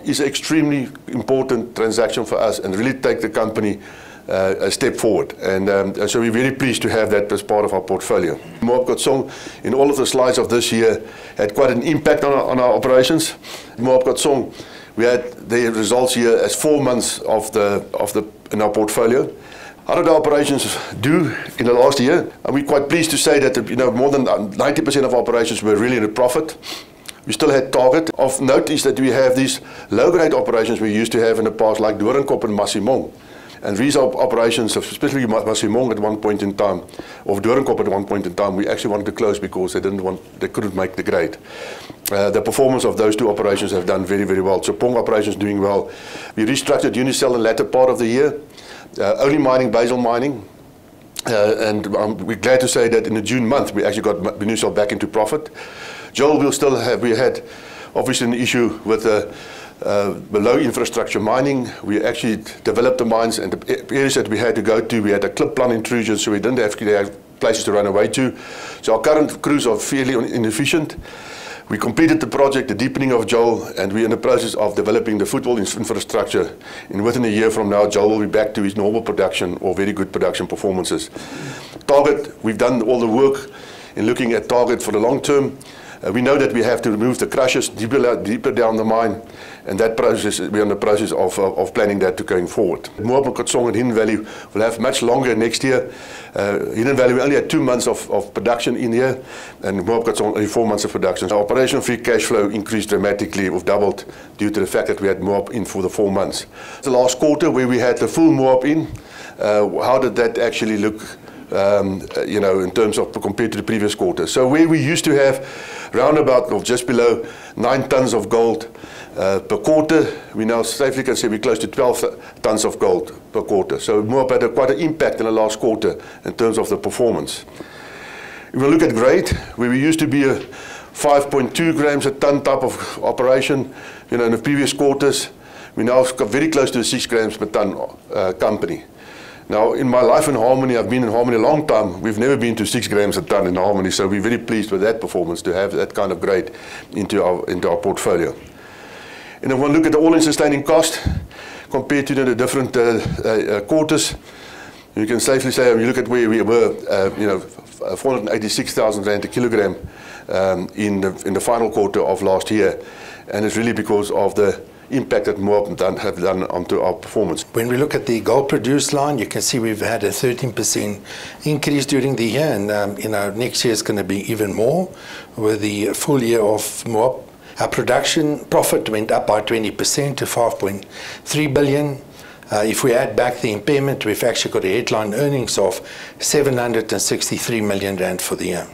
is an extremely important transaction for us and really take the company a step forward. And so we're very pleased to have that as part of our portfolio. Moab Khotsong, in all of the slides of this year, had quite an impact on our operations. Moab Khotsong, we had the results here as 4 months in our portfolio. How did our operations do in the last year? And we're quite pleased to say that more than 90% of operations were really in a profit. We still had target. Of note is that we have these low-grade operations we used to have in the past, like Doornkop and Masimong. And these are operations, especially Masimong at one point in time, or Doornkop at one point in time, we actually wanted to close because they couldn't make the grade. The performance of those two operations have done very, very well. So Pong operations doing well. We restructured Unicell in the latter part of the year, only mining basal mining. And we're glad to say that in the June month, we actually got Unicell back into profit. Joel will still have, we had obviously an issue with below infrastructure mining. We actually developed the mines, and the areas that we had to go to, we had a clip plant intrusion, so we didn't have places to run away to. So our current crews are fairly inefficient. We completed the project, the deepening of Joel, and we're in the process of developing the footwall infrastructure. And within a year from now, Joel will be back to his normal production or very good production performances. Target, we've done all the work in looking at Target for the long term. We know that we have to remove the crushers deeper down the mine, and that process, we're in the process of planning that to going forward. Moab Khotsong and Hidden Valley will have much longer next year. Hidden Valley, we only had 2 months of production in here, and Moab Khotsong only 4 months of production. Our operational free cash flow increased dramatically, or doubled, due to the fact that we had Moab in for the 4 months. The last quarter, where we had the full Moab in, how did that actually look? In terms of compared to the previous quarter. So where we used to have round about or just below 9 tons of gold per quarter, we now safely can say we're close to 12 tons of gold per quarter. So Moab had quite an impact in the last quarter in terms of the performance. If we look at grade, where we used to be a 5.2 grams a ton type of operation, in the previous quarters, we now got very close to a 6 grams per ton company. Now, in my life in Harmony, I've been in Harmony a long time. We've never been to 6 grams a ton in Harmony, so we're very pleased with that performance to have that kind of grade into our portfolio. And if we look at the all-in sustaining cost compared to the different quarters, you can safely say, you look at where we were, 486,000 rand a kilogram in the final quarter of last year, and it's really because of the impact that Moab have done onto our performance. When we look at the gold produced line, you can see we've had a 13% increase during the year, and next year is going to be even more with the full year of Moab. Our production profit went up by 20% to 5.3 billion. If we add back the impairment, we've actually got a headline earnings of 763 million rand for the year.